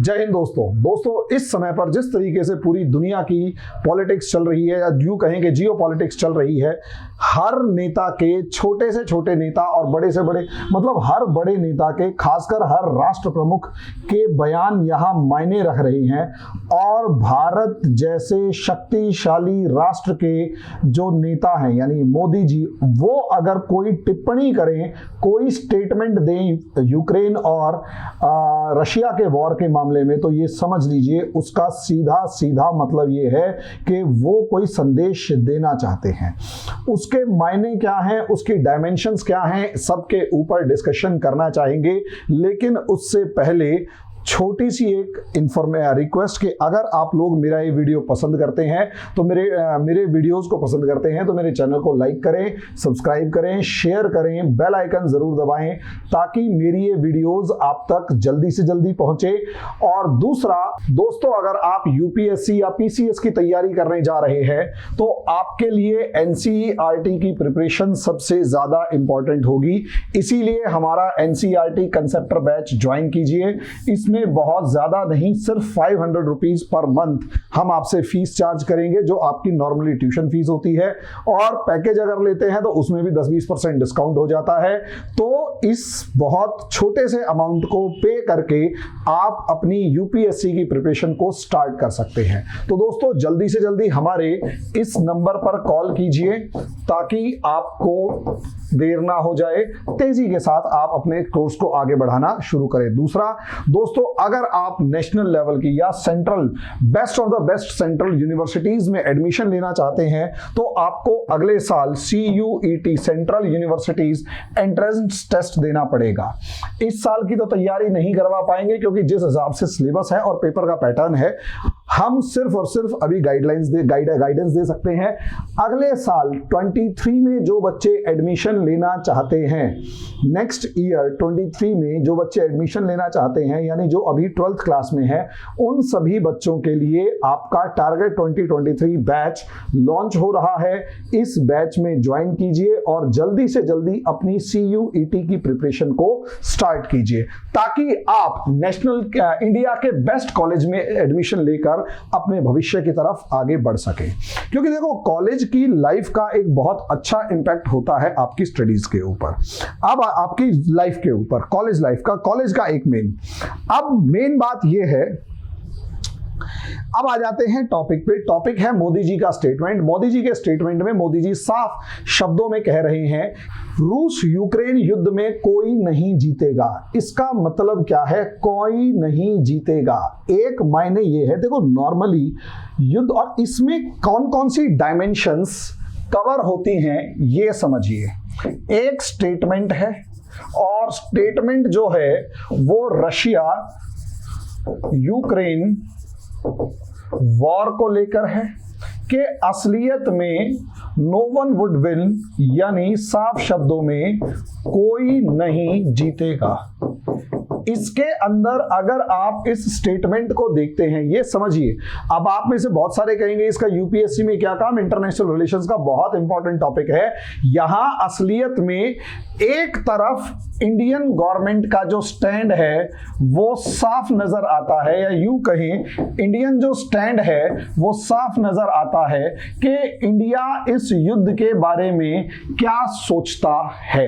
जय हिंद दोस्तों इस समय पर जिस तरीके से पूरी दुनिया की पॉलिटिक्स चल रही है या यूं कहें कि जियो पॉलिटिक्स चल रही है, हर नेता के, छोटे से छोटे नेता और बड़े से बड़े, मतलब हर बड़े नेता के, खासकर हर राष्ट्र प्रमुख के बयान यहां मायने रख रहे हैं। और भारत जैसे शक्तिशाली राष्ट्र के जो नेता हैं यानी मोदी जी, वो अगर कोई टिप्पणी करें, कोई स्टेटमेंट दें यूक्रेन और रशिया के वॉर के मामले में, तो ये समझ लीजिए उसका सीधा सीधा मतलब ये है कि वो कोई संदेश देना चाहते हैं। उसके मायने क्या हैं, उसकी डायमेंशंस क्या हैं, सबके ऊपर डिस्कशन करना चाहेंगे। लेकिन उससे पहले छोटी सी एक रिक्वेस्ट कि अगर आप लोग मेरा ये वीडियो पसंद करते हैं तो मेरे वीडियोस को पसंद करते हैं तो मेरे चैनल को लाइक करें, सब्सक्राइब करें, शेयर करें, बेल आइकन जरूर दबाएं ताकि मेरी ये वीडियोस आप तक जल्दी से जल्दी पहुंचे। और दूसरा दोस्तों, अगर आप यूपीएससी या पीसीएस की तैयारी करने जा रहे हैं तो आपके लिए एनसीईआरटी की प्रिपरेशन सबसे ज्यादा इंपॉर्टेंट होगी। इसीलिए हमारा एनसीईआरटी कंसेप्टर बैच ज्वाइन कीजिए। इसमें बहुत ज्यादा नहीं, सिर्फ 500 रुपीज पर मंथ हम आपसे फीस चार्ज करेंगे, जो आपकी नॉर्मली ट्यूशन फीस होती है। और पैकेज अगर लेते हैं तो उसमें भी 10-20% डिस्काउंट हो जाता है। तो इस बहुत छोटे से अमाउंट को पे करके आप अपनी यूपीएससी की प्रिपरेशन को स्टार्ट कर सकते हैं। तो दोस्तों जल्दी से जल्दी हमारे इस नंबर पर कॉल कीजिए ताकि आपको देर ना हो जाए, तेजी के साथ आप अपने कोर्स को आगे बढ़ाना शुरू करें। दूसरा दोस्तों, अगर आप नेशनल लेवल की या central best of the best central universities में एडमिशन लेना चाहते हैं तो आपको अगले साल CUET central universities entrance test देना पड़ेगा। इस साल की तो तैयारी नहीं करवा पाएंगे क्योंकि जिस हिसाब से सिलेबस है और पेपर का पैटर्न है, हम सिर्फ और सिर्फ अभी गाइडेंस दे सकते हैं। अगले साल 23 में जो बच्चे एडमिशन लेना चाहते हैं, नेक्स्ट ईयर 23 में जो बच्चे एडमिशन लेना चाहते हैं, यानी जो अभी 12th क्लास में है, उन सभी बच्चों के लिए आपका टारगेट 2023 बैच लॉन्च हो रहा है। इस बैच में ज्वाइन कीजिए और जल्दी से जल्दी अपनी CUET की प्रिपरेशन को स्टार्ट कीजिए ताकि आप नेशनल इंडिया के बेस्ट कॉलेज में एडमिशन लेकर अपने भविष्य की तरफ आगे बढ़ सके। क्योंकि देखो, कॉलेज की लाइफ का एक बहुत अच्छा इंपैक्ट होता है आपकी स्टडीज के ऊपर। अब आपकी लाइफ के ऊपर कॉलेज लाइफ का, कॉलेज का एक मेन बात यह है। अब आ जाते हैं टॉपिक पे। टॉपिक है मोदी जी का स्टेटमेंट। मोदी जी के स्टेटमेंट में मोदी जी साफ शब्दों में कह रहे हैं, रूस यूक्रेन युद्ध में कोई नहीं जीतेगा। इसका मतलब क्या है, कोई नहीं जीतेगा? एक मायने ये है, देखो नॉर्मली युद्ध, और इसमें कौन कौन सी डायमेंशंस कवर होती हैं ये समझिए। एक स्टेटमेंट है और स्टेटमेंट जो है वो रशिया यूक्रेन वॉर को लेकर है कि असलियत में नो वन वुड विन, यानी साफ शब्दों में कोई नहीं जीतेगा। इसके अंदर अगर आप इस स्टेटमेंट को देखते हैं, ये समझिए। अब आप में से बहुत सारे कहेंगे इसका यूपीएससी में क्या काम, इंटरनेशनल रिलेशंस का बहुत इंपॉर्टेंट टॉपिक है। यहां असलियत में एक तरफ इंडियन गवर्नमेंट का जो स्टैंड है वो साफ नजर आता है, या यूं कहें इंडियन जो स्टैंड है वो साफ नजर आता है कि इंडिया इस युद्ध के बारे में क्या सोचता है।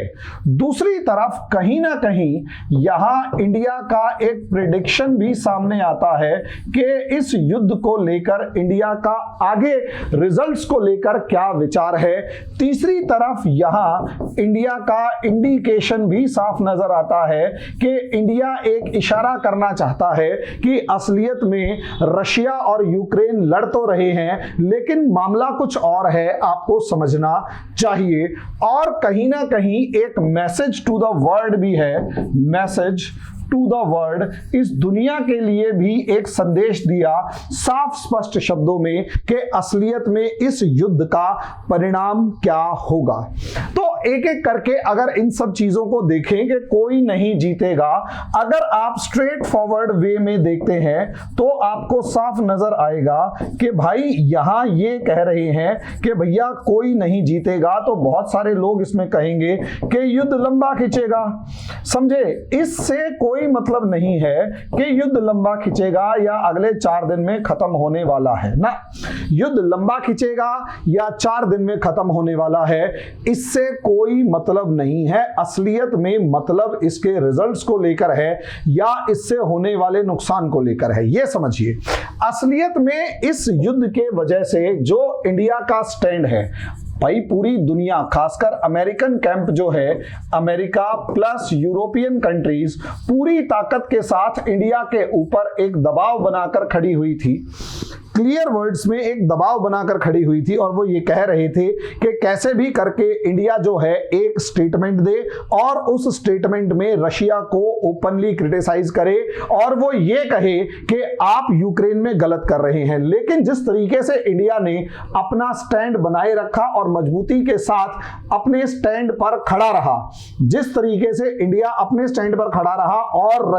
दूसरी तरफ कहीं ना कहीं यहां इंडिया का एक प्रेडिक्शन भी सामने आता है कि इस युद्ध को लेकर इंडिया का आगे रिजल्ट्स को लेकर क्या विचार है। तीसरी तरफ यहां इंडिया का इंडिकेशन भी साफ नजर आता है कि इंडिया एक इशारा करना चाहता है कि असलियत में रशिया और यूक्रेन लड़ तो रहे हैं लेकिन मामला कुछ और है, आपको समझना चाहिए। और कहीं ना कहीं एक मैसेज टू द वर्ल्ड भी है, मैसेज टू द वर्ल्ड, इस दुनिया के लिए भी एक संदेश दिया साफ स्पष्ट शब्दों में कि असलियत में इस युद्ध का परिणाम क्या होगा। तो एक एक करके अगर इन सब चीजों को देखें कि कोई नहीं जीतेगा, अगर आप स्ट्रेट फॉरवर्ड वे में देखते हैं तो आपको साफ नजर आएगा कि भाई यहां ये कह रहे हैं कि भैया कोई नहीं जीतेगा, तो बहुत सारे लोग इसमें कहेंगे कि युद्ध लंबा खींचेगा। समझे, इससे कोई कोई मतलब नहीं है कि युद्ध लंबा खिंचेगा या अगले 4 दिन में खत्म होने वाला है ना। युद्ध लंबा खिंचेगा या 4 दिन में खत्म होने वाला है, इससे कोई मतलब नहीं है। असलियत में मतलब इसके रिजल्ट्स को लेकर है या इससे होने वाले नुकसान को लेकर है, यह समझिए। असलियत में इस युद्ध के वजह से जो इंडिया का स्टैंड है, भाई पूरी दुनिया खासकर अमेरिकन कैंप जो है, अमेरिका प्लस यूरोपियन कंट्रीज पूरी ताकत के साथ इंडिया के ऊपर एक दबाव बनाकर खड़ी हुई थी। क्लियर वर्ड्स में एक दबाव बनाकर खड़ी हुई थी और वो ये कह रहे थे कि कैसे भी करके इंडिया जो है एक स्टेटमेंट दे और उस स्टेटमेंट में रशिया को ओपनली क्रिटिसाइज करे और वो ये कहे कि आप यूक्रेन में गलत कर रहे हैं। लेकिन जिस तरीके से इंडिया ने अपना स्टैंड बनाए रखा और मजबूती के साथ अपने स्टैंड पर खड़ा रहा, जिस तरीके से इंडिया अपने स्टैंड पर खड़ा रहा और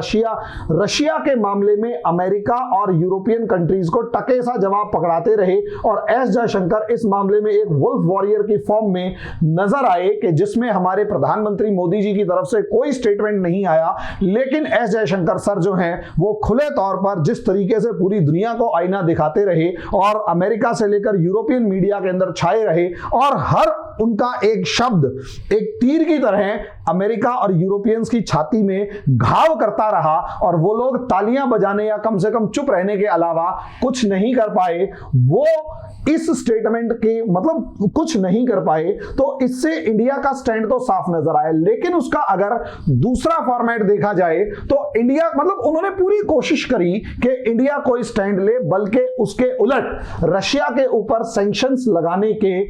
रशिया के मामले में अमेरिका और यूरोपियन कंट्रीज को टके सा जवाब पकड़ाते रहे और एस जयशंकर इस मामले में एक वुल्फ वॉरियर की फॉर्म में नजर आए कि जिसमें हमारे प्रधानमंत्री मोदी जी की तरफ से कोई स्टेटमेंट नहीं आया, लेकिन एस जयशंकर सर जो हैं वो खुले तौर पर जिस तरीके से पूरी दुनिया को आईना दिखाते रहे और अमेरिका से लेकर यूरोपियन मीडिया के अंदर छाए रहे और हर उनका एक शब्द एक तीर की तरह अमेरिका और यूरोपियंस की छाती में घाव करता रहा और वो लोग तालियां बजाने या कम से कम चुप रहने के अलावा कुछ नहीं कर पाए। वो इस स्टेटमेंट के मतलब कुछ नहीं कर पाए, तो इससे इंडिया का स्टैंड तो साफ नजर आया। लेकिन उसका अगर दूसरा फॉर्मेट देखा जाए तो इंडिया मतलब उन्होंने पूरी कोशिश करी कि इंडिया कोई स्टैंड ले, बल्कि उसके उलट रशिया के ऊपर सैंक्शंस लगाने के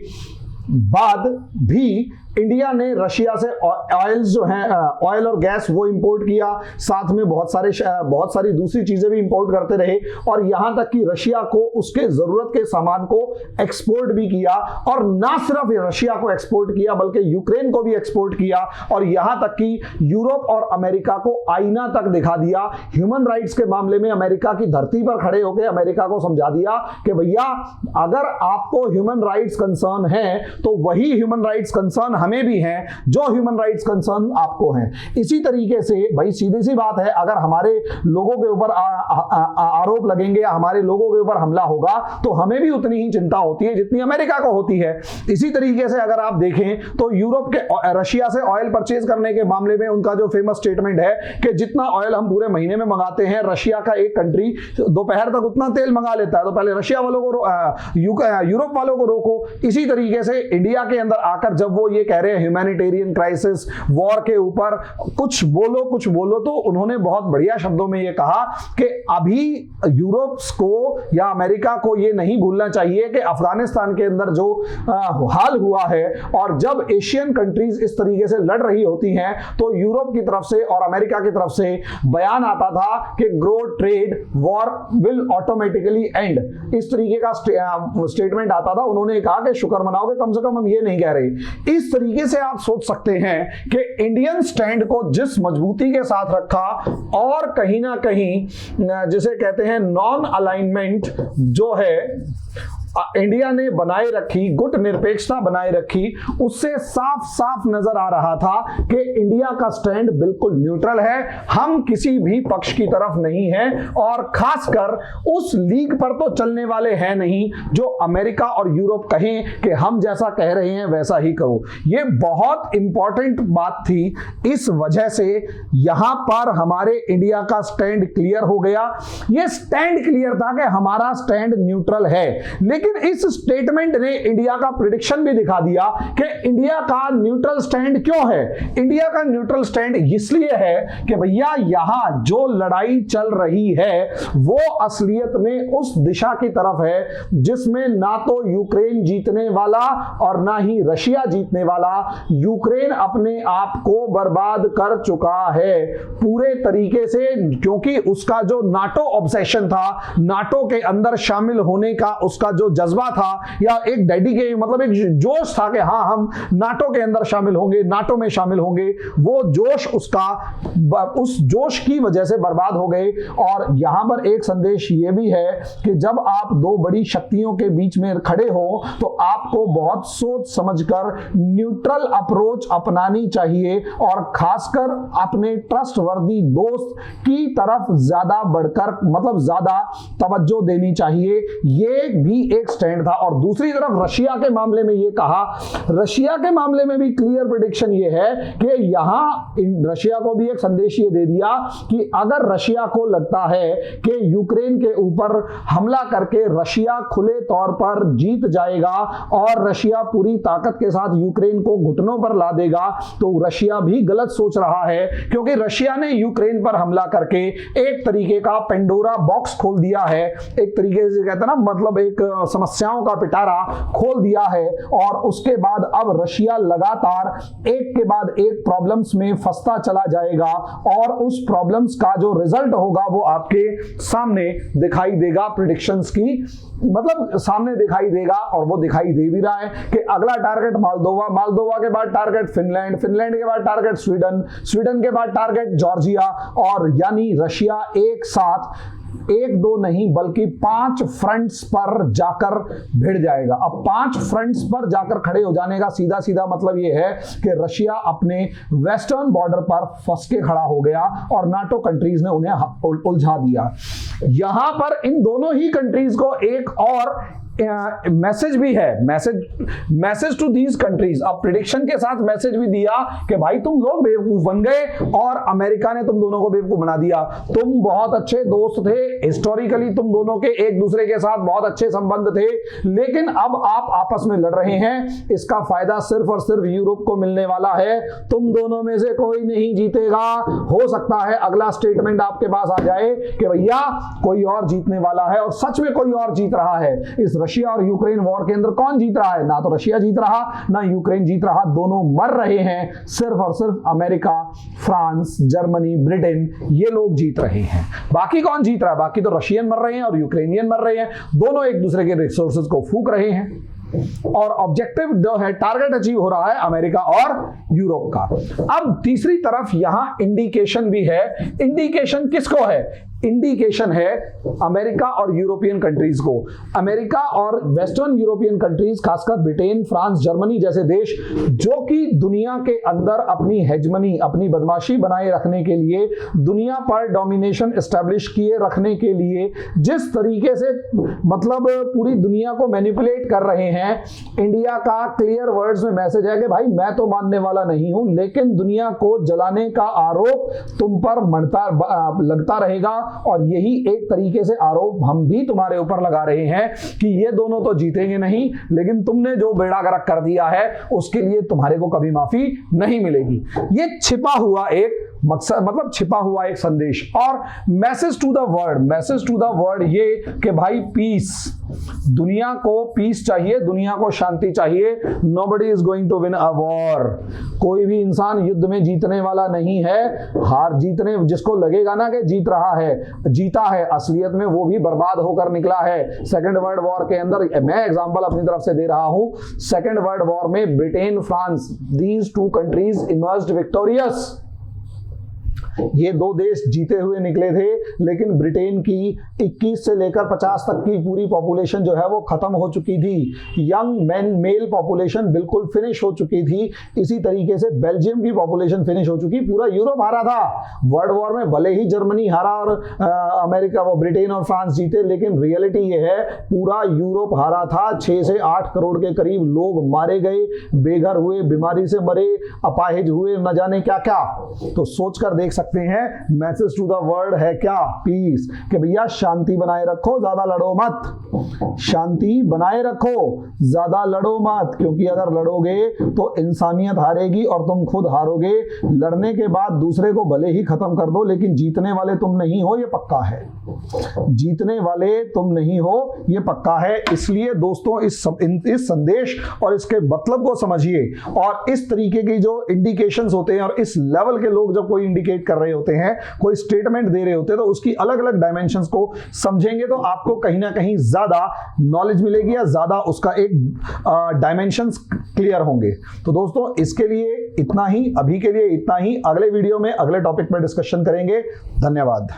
बाद भी इंडिया ने रशिया से ऑयल जो है ऑयल और गैस वो इंपोर्ट किया, साथ में बहुत सारी दूसरी चीजें भी इंपोर्ट करते रहे और यहां तक कि रशिया को उसके जरूरत के सामान को एक्सपोर्ट भी किया और ना सिर्फ रशिया को एक्सपोर्ट किया बल्कि यूक्रेन को भी एक्सपोर्ट किया और यहां तक कि यूरोप और अमेरिका को आईना तक दिखा दिया। ह्यूमन राइट्स के मामले में अमेरिका की धरती पर खड़े होकर अमेरिका को समझा दिया कि भैया अगर आपको ह्यूमन राइट्स कंसर्न है तो वही ह्यूमन राइट्स कंसर्न हमें भी हैं जो ह्यूमन राइट्स कंसर्न आपको हैं। इसी तरीके से भाई सीधी सी बात है, अगर हमारे लोगों के ऊपर आरोप लगेंगे या हमारे लोगों के ऊपर हमला होगा तो हमें भी उतनी ही चिंता होती है जितनी अमेरिका को होती है। इसी तरीके से अगर आप देखें तो यूरोप के रशिया से ऑयल परचेज करने के मामले में उनका जो फेमस स्टेटमेंट है कि जितना ऑयल हम पूरे महीने में मंगाते हैं, रशिया का एक कंट्री दोपहर तक उतना तेल मंगा लेता है, तो पहले रशिया वालों को यूरोप वालों को रोको। इसी तरीके से इंडिया के अंदर आकर जब वो ये कह रहे हैं ह्यूमैनिटेरियन क्राइसिस वॉर के ऊपर कुछ बोलो, तो उन्होंने बहुत बढ़िया शब्दों में ये कहा कि अभी यूरोप को या अमेरिका को ये नहीं भूलना चाहिए कि अफगानिस्तान के अंदर जो हाल हुआ है और जब एशियन कंट्रीज इस तरीके से लड़ रही होती हैं तो यूरोप की तरफ से और अमेरिका की तरफ से बयान आता था कि grow trade war will automatically and, इस तरीके का स्टेटमेंट आता था। उन्होंने कहा कि शुक्र मनाओगे, कम से कम हम ये नहीं कह रहे। इस तरीके से आप सोच सकते हैं कि इंडियन स्टैंड को जिस मजबूती के साथ रखा और कहीं ना कहीं जिसे कहते हैं नॉन अलाइनमेंट जो है इंडिया ने बनाए रखी, गुट निरपेक्षता बनाए रखी, उससे साफ साफ नजर आ रहा था कि इंडिया का स्टैंड बिल्कुल न्यूट्रल है, हम किसी भी पक्ष की तरफ नहीं हैं और खासकर उस लीग पर तो चलने वाले हैं नहीं जो अमेरिका और यूरोप कहें कि हम जैसा कह रहे हैं वैसा ही करो। यह बहुत इंपॉर्टेंट बात थी, इस वजह से यहां पर हमारे इंडिया का स्टैंड क्लियर हो गया। यह स्टैंड क्लियर था कि हमारा स्टैंड न्यूट्रल है, लेकिन इस स्टेटमेंट ने इंडिया का प्रेडिक्शन भी दिखा दिया कि इंडिया का न्यूट्रल स्टैंड क्यों है। इंडिया का न्यूट्रल स्टैंड इसलिए है कि भैया यहां जो लड़ाई चल रही है वो असलियत में उस दिशा की तरफ है जिसमें ना तो यूक्रेन जीतने वाला और ना ही रशिया जीतने वाला। यूक्रेन अपने आप को बर्बाद कर चुका है पूरे तरीके से, क्योंकि उसका जो नाटो ऑब्सेशन था, नाटो के अंदर शामिल होने का उसका जो जज्बा था या एक डेडिकेशन, मतलब एक जोश था कि हाँ हम नाटो के अंदर शामिल होंगे, नाटो में शामिल होंगे, वो जोश उस जोश की वजह से बर्बाद हो गए। और यहां पर एक संदेश ये भी है कि जब आप दो बड़ी शक्तियों के बीच में खड़े हो तो आपको बहुत सोच समझकर न्यूट्रल अप्रोच अपनानी चाहिए और खासकर अपने ट्रस्टवर्दी दोस्त की तरफ ज्यादा बढ़कर, मतलब ज्यादा तवज्जो देनी चाहिए। ये भी एक स्टैंड था। और दूसरी तरफ रशिया के मामले में ये कहा, रशिया के मामले में भी क्लियर प्रेडिक्शन ये है कि यहां रशिया को भी एक संदेश ये दे दिया कि अगर रशिया को लगता है कि यूक्रेन के ऊपर हमला करके रशिया खुले तौर पर जीत जाएगा और रशिया पूरी ताकत के साथ यूक्रेन को घुटनों पर ला देगा, तो रशिया भी गलत सोच रहा है, क्योंकि रशिया ने यूक्रेन पर हमला करके एक तरीके का पेंडोरा बॉक्स खोल दिया है, एक तरीके से कहते हैं ना, मतलब एक समस्याओं का पिटारा खोल दिया है। और उसके बाद अब रशिया लगातार एक के बाद एक प्रॉब्लम्स में फंसता चला जाएगा और उस प्रॉब्लम्स का जो रिजल्ट होगा वो आपके सामने दिखाई देगा। प्रेडिक्शंस की मतलब सामने दिखाई देगा और वो दिखाई दे भी रहा है कि अगला टारगेट मालदोवा, मालदोवा के बाद टारगेट फिनलैंड, फिनलैंड के बाद टारगेट स्वीडन, स्वीडन के बाद टारगेट जॉर्जिया। और यानी रशिया एक साथ एक दो नहीं बल्कि 5 फ्रंट्स पर जाकर भिड़ जाएगा। अब 5 फ्रंट्स पर जाकर खड़े हो जाने का सीधा सीधा मतलब यह है कि रशिया अपने वेस्टर्न बॉर्डर पर फंस के खड़ा हो गया और नाटो कंट्रीज ने उन्हें उलझा दिया। यहां पर इन दोनों ही कंट्रीज को एक और मैसेज भी है, मैसेज टू दीज कंट्रीज। अब प्रेडिक्शन के साथ मैसेज भी दिया कि भाई तुम लोग बेवकूफ बन गए और अमेरिका ने तुम दोनों को बेवकूफ बना दिया। तुम बहुत अच्छे दोस्त थे, हिस्टोरिकली तुम दोनों के एक दूसरे के साथ बहुत अच्छे संबंध थे, लेकिन अब आप आपस में लड़ रहे हैं। इसका फायदा सिर्फ और सिर्फ यूरोप को मिलने वाला है। तुम दोनों में से कोई नहीं जीतेगा। हो सकता है अगला स्टेटमेंट आपके पास आ जाए कि भैया कोई और जीतने वाला है, और सच में कोई और जीत रहा है। इस रशिया और यूक्रेन वॉर के अंदर कौन जीत रहा है? ना तो रशिया जीत रहा ना यूक्रेन जीत रहा, दोनों मर रहे हैं। सिर्फ और सिर्फ अमेरिका, फ्रांस, जर्मनी, ब्रिटेन, ये लोग जीत रहे हैं। बाकी कौन जीत रहा है? बाकी तो रशियन मर रहे हैं और यूक्रेनियन मर रहे हैं। दोनों एक दूसरे के रिसोर्सेज को फूंक रहे हैं और ऑब्जेक्टिव जो है, टारगेट अचीव हो रहा है अमेरिका और यूरोप का। अब तीसरी तरफ यहां इंडिकेशन भी है। इंडिकेशन किसको है? इंडिकेशन है अमेरिका और यूरोपियन कंट्रीज को। अमेरिका और वेस्टर्न यूरोपियन कंट्रीज, खासकर ब्रिटेन, फ्रांस, जर्मनी जैसे देश, जो कि दुनिया के अंदर अपनी हेजमनी, अपनी बदमाशी बनाए रखने के लिए, दुनिया पर डोमिनेशन एस्टैब्लिश किए रखने के लिए जिस तरीके से मतलब पूरी दुनिया को मैनिपुलेट कर रहे हैं, इंडिया का क्लियर वर्ड्स में मैसेज है कि भाई मैं तो मानने वाला नहीं हूं, लेकिन दुनिया को जलाने का आरोप तुम पर लगता रहेगा। और यही एक तरीके से आरोप हम भी तुम्हारे ऊपर लगा रहे हैं कि ये दोनों तो जीतेंगे नहीं, लेकिन तुमने जो बेड़ा गर्क कर दिया है उसके लिए तुम्हारे को कभी माफी नहीं मिलेगी। ये छिपा हुआ एक मकसद, मतलब छिपा हुआ एक संदेश। और मैसेज टू द वर्ल्ड ये कि भाई पीस, दुनिया को पीस चाहिए, दुनिया को शांति चाहिए। Nobody is going to win a war. कोई भी इंसान युद्ध में जीतने वाला नहीं है। हार जीतने जिसको लगेगा ना कि जीत रहा है, जीता है, असलियत में वो भी बर्बाद होकर निकला है। सेकेंड वर्ल्ड वॉर के अंदर मैं एग्जांपल अपनी तरफ से दे रहा हूं। सेकेंड वर्ल्ड वॉर में Britain, France, these 2 countries emerged victorious. ये 2 देश जीते हुए निकले थे, लेकिन ब्रिटेन की 21 से लेकर 50 तक की पूरी पॉपुलेशन जो है वो खत्म हो चुकी थी। यंग मेल पॉपुलेशन बिल्कुल फिनिश हो चुकी थी। इसी तरीके से बेल्जियम की पॉपुलेशन फिनिश हो चुकी। पूरा यूरोप हारा था वर्ल्ड वॉर में। भले ही जर्मनी हारा और अमेरिका, वो ब्रिटेन और फ्रांस जीते, लेकिन रियलिटी ये है पूरा यूरोप हारा था। 6 से 8 करोड़ के करीब लोग मारे गए, बेघर हुए, बीमारी से मरे, अपाहिज हुए, न जाने क्या क्या। तो सोचकर देख सकते हैं मैसेज टू द वर्ल्ड है क्या? पीस, कि भैया शांति बनाए रखो, ज्यादा लड़ो मत। शांति बनाए रखो, ज्यादा लड़ो मत, क्योंकि अगर लड़ोगे तो इंसानियत हारेगी और तुम खुद हारोगे। लड़ने के बाद दूसरे को भले ही खत्म कर दो, लेकिन जीतने वाले तुम नहीं हो, ये पक्का है। जीतने वाले तुम नहीं हो, ये पक्का है। इसलिए दोस्तों इस संदेश और इसके मतलब को समझिए, और इस तरीके की जो इंडिकेशंस होते हैं और इस लेवल के लोग जब कोई इंडिकेट कर रहे होते हैं, कोई स्टेटमेंट दे रहे होते हैं, तो उसकी अलग अलग डायमेंशंस को समझेंगे तो आपको कहीं ना कहीं ज्यादा नॉलेज मिलेगी या ज्यादा उसका एक डायमेंशंस क्लियर होंगे। तो दोस्तों इसके लिए इतना ही, अभी के लिए इतना ही। अगले वीडियो में अगले टॉपिक पर डिस्कशन करेंगे। धन्यवाद।